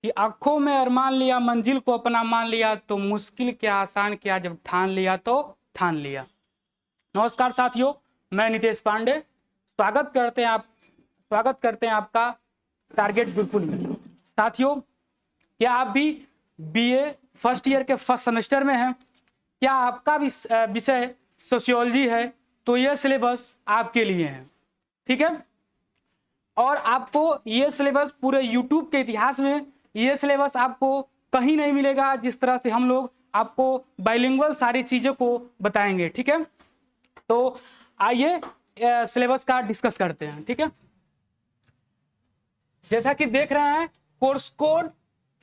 कि आंखों में अरमान लिया, मंजिल को अपना मान लिया, तो मुश्किल क्या आसान क्या, जब ठान लिया तो ठान लिया। नमस्कार साथियों, मैं नितेश पांडे स्वागत करते हैं आपका टारगेट गुरुकुल में। साथियों, क्या आप भी बीए फर्स्ट ईयर के फर्स्ट सेमेस्टर में हैं? क्या आपका भी विषय सोशियोलॉजी है? तो यह सिलेबस आपके लिए है, ठीक है। और आपको ये सिलेबस पूरे यूट्यूब के इतिहास में ये सिलेबस आपको कहीं नहीं मिलेगा, जिस तरह से हम लोग आपको बाइलिंगुअल सारी चीज़ों को बताएंगे, ठीक है। तो आइए सिलेबस का डिस्कस करते हैं, ठीक है। जैसा कि देख रहे हैं, कोर्स कोड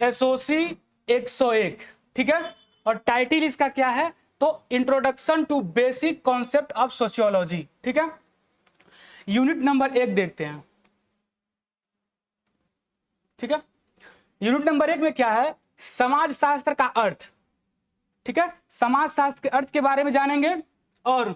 एसओसी 101, ठीक है। और टाइटल इसका क्या है? तो introduction to basic concept of sociology, ठीक है। यूनिट नंबर 1 देखते हैं, ठीक है। यूनिट नंबर 1 में क्या है? समाज शास्त्र का अर्थ, ठीक है। समाज शास्त्र के अर्थ के बारे में जानेंगे और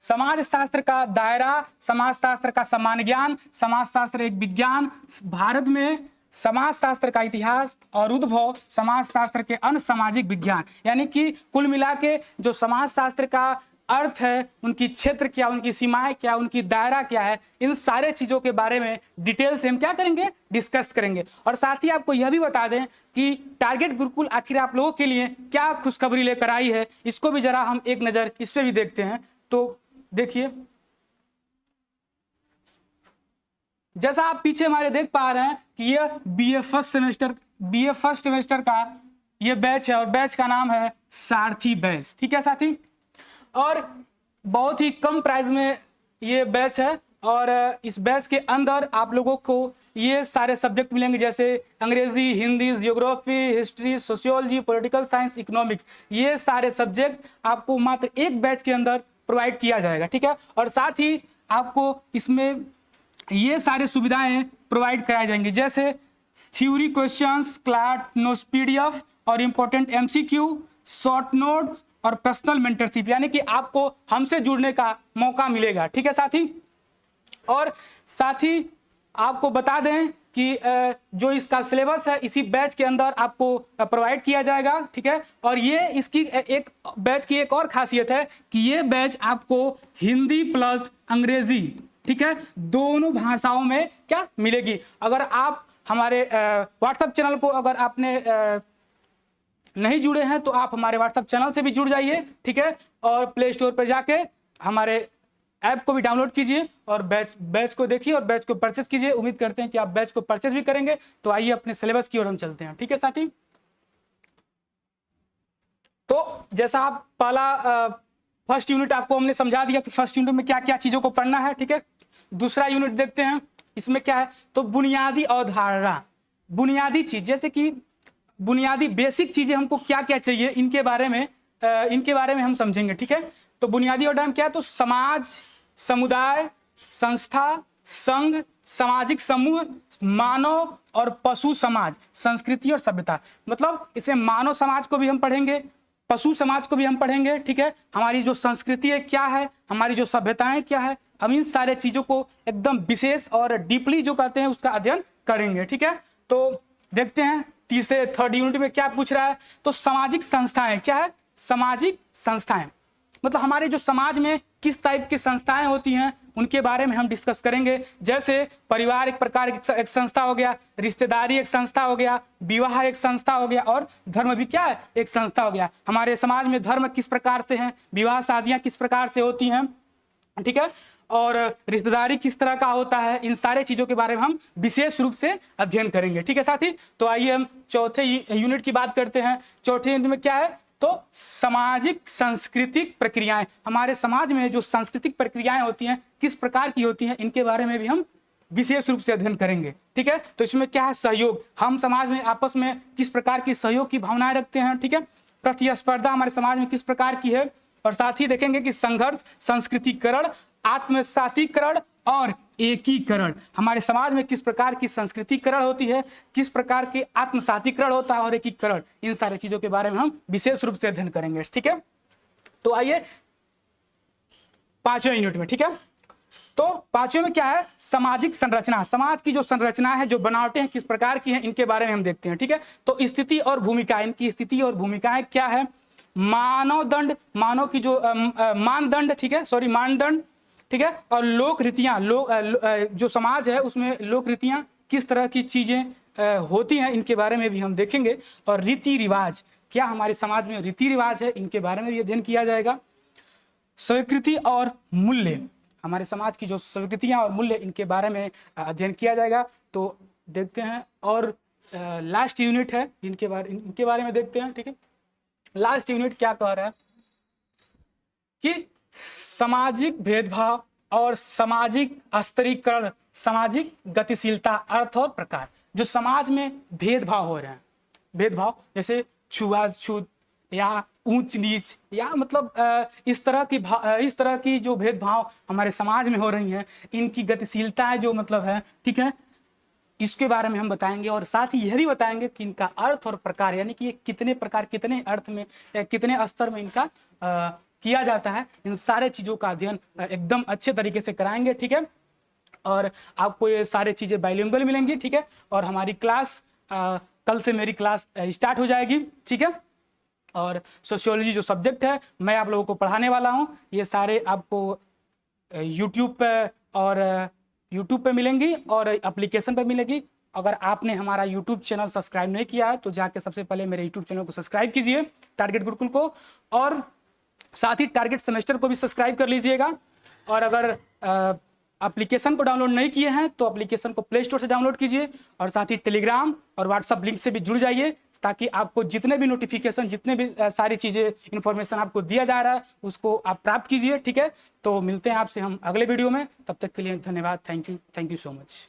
समाज शास्त्र का दायरा, समाज शास्त्र का सामान्य ज्ञान, समाज शास्त्र एक विज्ञान, भारत में समाज शास्त्र का इतिहास और उद्भव, समाज शास्त्र के अन्य सामाजिक विज्ञान, यानी कि कुल मिला के जो समाज शास्त्र का अर्थ है, उनकी क्षेत्र क्या, उनकी सीमाएं क्या, उनकी दायरा क्या है, इन सारे चीजों के बारे में डिटेल से हम क्या करेंगे? डिस्कस करेंगे। और साथ ही आपको यह भी बता दें कि टारगेट गुरुकुल आखिर आप लोगों के लिए क्या खुशखबरी लेकर आई है, इसको भी जरा हम एक नजर इस पे भी देखते हैं। तो देखिए, जैसा आप पीछे हमारे देख पा रहे हैं कि यह बीए फर्स्ट सेमेस्टर का ये बैच है और बैच का नाम है सारथी बैच, ठीक है साथी। और बहुत ही कम प्राइस में ये बैच है और इस बैच के अंदर आप लोगों को ये सारे सब्जेक्ट मिलेंगे, जैसे अंग्रेजी, Hindi, geography, history, sociology, political science, economics. ये सारे सब्जेक्ट आपको मात्र एक बैच के अंदर प्रोवाइड किया जाएगा, ठीक है। और साथ ही आपको इसमें ये सारे सुविधाएं प्रोवाइड कराई जाएंगी, जैसे theory questions, class notes PDF और इंपॉर्टेंट एमसीक्यू, शॉर्ट नोट्स और पर्सनल मेंटरशिप, यानी कि आपको हमसे जुड़ने का मौका मिलेगा, ठीक है साथी। और साथ ही आपको बता दें कि जो इसका सिलेबस है इसी बैच के अंदर आपको प्रोवाइड किया जाएगा, ठीक है। और ये इसकी एक बैच की एक और खासियत है कि ये बैच आपको हिंदी प्लस अंग्रेजी, ठीक है, दोनों भाषाओं में क्या मिलेगी। अगर आप हमारे व्हाट्सएप चैनल को अगर आपने नहीं जुड़े हैं तो आप हमारे व्हाट्सएप चैनल से भी जुड़ जाइए, ठीक है। और प्ले स्टोर पर जाके हमारे ऐप को भी डाउनलोड कीजिए और बैच को देखिए और बैच को परचेस कीजिए। उम्मीद करते हैं कि आप बैच को परचेस भी करेंगे। तो आइए अपने सिलेबस की ओर हम चलते हैं, ठीक है साथी। तो जैसा आप पहला फर्स्ट यूनिट आपको हमने समझा दिया कि फर्स्ट यूनिट में क्या क्या चीजों को पढ़ना है, ठीक है। दूसरा यूनिट देखते हैं, इसमें क्या है? तो बुनियादी अवधारणा, बुनियादी चीज, जैसे कि बुनियादी बेसिक चीजें हमको क्या क्या चाहिए, इनके बारे में हम समझेंगे, ठीक है। तो बुनियादी अवधारणा क्या है? तो समाज, समुदाय, संस्था, संघ, सामाजिक समूह, मानव और पशु समाज, संस्कृति और सभ्यता। मतलब इसे मानव समाज को भी हम पढ़ेंगे, पशु समाज को भी हम पढ़ेंगे, ठीक है। हमारी जो संस्कृति है क्या है, हमारी जो सभ्यताएं क्या है, हम इन सारे चीजों को एकदम विशेष और डीपली जो कहते हैं उसका अध्ययन करेंगे, ठीक है। तो देखते हैं तीसरे थर्ड यूनिट में क्या पूछ रहा है। तो सामाजिक संस्थाएं क्या है? सामाजिक संस्थाएं मतलब हमारे जो समाज में किस टाइप की संस्थाएं होती हैं उनके बारे में हम डिस्कस करेंगे। जैसे परिवार एक प्रकार एक संस्था हो गया, रिश्तेदारी एक संस्था हो गया, विवाह एक संस्था हो गया और धर्म भी क्या है? एक संस्था हो गया। हमारे समाज में धर्म किस प्रकार से हैं, विवाह शादियां किस प्रकार से होती हैं, ठीक है, और रिश्तेदारी किस तरह का होता है, इन सारे चीजों के बारे में हम विशेष रूप से अध्ययन करेंगे, ठीक है साथी। तो आइए हम चौथे यूनिट की बात करते हैं। चौथे यूनिट में क्या है? तो सामाजिक सांस्कृतिक प्रक्रियाएं, हमारे समाज में जो सांस्कृतिक प्रक्रियाएं होती हैं किस प्रकार की होती हैं, इनके बारे में भी हम विशेष रूप से अध्ययन करेंगे, ठीक है। तो इसमें क्या है? सहयोग, हम समाज में आपस में किस प्रकार की सहयोग की भावनाएं रखते हैं, ठीक है। प्रतिस्पर्धा हमारे समाज में किस प्रकार की है, और साथ ही देखेंगे कि संघर्ष, संस्कृतिकरण, आत्मसातीकरण और एकीकरण, हमारे समाज में किस प्रकार की संस्कृतिकरण होती है, किस प्रकार की आत्मसातीकरण होता है और एकीकरण, इन सारी चीजों के बारे में हम विशेष रूप से अध्ययन करेंगे, ठीक है। तो आइए पांचवें यूनिट में, ठीक है। तो पांचवें में क्या है, सामाजिक संरचना। समाज की जो संरचना है, जो बनावटें हैं, किस प्रकार की हैं, इनके बारे में हम देखते हैं। ठीक है, तो स्थिति और भूमिका, इनकी स्थिति और भूमिकाएं क्या है। मानव दंड, मानव की जो मानदंड, ठीक है, सॉरी मानदंड, ठीक है, और लोक रीतियां, जो समाज है उसमें लोक रीतियां किस तरह की चीजें होती हैं, इनके बारे में भी हम देखेंगे। और रीति रिवाज, क्या हमारे समाज में रीति रिवाज है, इनके बारे में भी अध्ययन किया जाएगा। स्वीकृति और मूल्य, हमारे समाज की जो स्वीकृतियां और मूल्य, इनके बारे में अध्ययन किया जाएगा। तो देखते हैं। और लास्ट यूनिट है, इनके बारे में देखते हैं। ठीक है, लास्ट यूनिट क्या कह रहा है कि सामाजिक भेदभाव और सामाजिक स्तरीकरण, सामाजिक गतिशीलता, अर्थ और प्रकार। जो समाज में भेदभाव हो रहे हैं, भेदभाव जैसे छुआछूत या ऊंच नीच, या मतलब इस तरह की जो भेदभाव हमारे समाज में हो रही हैं, इनकी गतिशीलताएं जो मतलब है, ठीक है, इसके बारे में हम बताएंगे। और साथ ही यह भी बताएंगे कि इनका अर्थ और प्रकार, यानी कि ये कितने प्रकार, कितने अर्थ में, कितने स्तर में इनका किया जाता है। इन सारे चीज़ों का अध्ययन एकदम अच्छे तरीके से कराएंगे। ठीक है, और आपको ये सारे चीज़ें बाइलिंगुअल मिलेंगी। ठीक है, और हमारी क्लास कल से मेरी क्लास स्टार्ट हो जाएगी। ठीक है, और सोशियोलॉजी जो सब्जेक्ट है मैं आप लोगों को पढ़ाने वाला हूँ। ये सारे आपको यूट्यूब पे मिलेंगी और एप्लीकेशन पे मिलेगी। अगर आपने हमारा यूट्यूब चैनल सब्सक्राइब नहीं किया है तो जाके सबसे पहले मेरे यूट्यूब चैनल को सब्सक्राइब कीजिए, टारगेट गुरुकुल को, और साथ ही टारगेट सेमेस्टर को भी सब्सक्राइब कर लीजिएगा। और अगर एप्लीकेशन को डाउनलोड नहीं किए हैं तो एप्लीकेशन को प्ले स्टोर से डाउनलोड कीजिए, और साथ ही टेलीग्राम और व्हाट्सएप लिंक से भी जुड़ जाइए, ताकि आपको जितने भी नोटिफिकेशन, जितने भी सारी चीज़ें, इन्फॉर्मेशन आपको दिया जा रहा है, उसको आप प्राप्त कीजिए। ठीक है, तो मिलते हैं आपसे हम अगले वीडियो में। तब तक के लिए धन्यवाद। Thank you so much.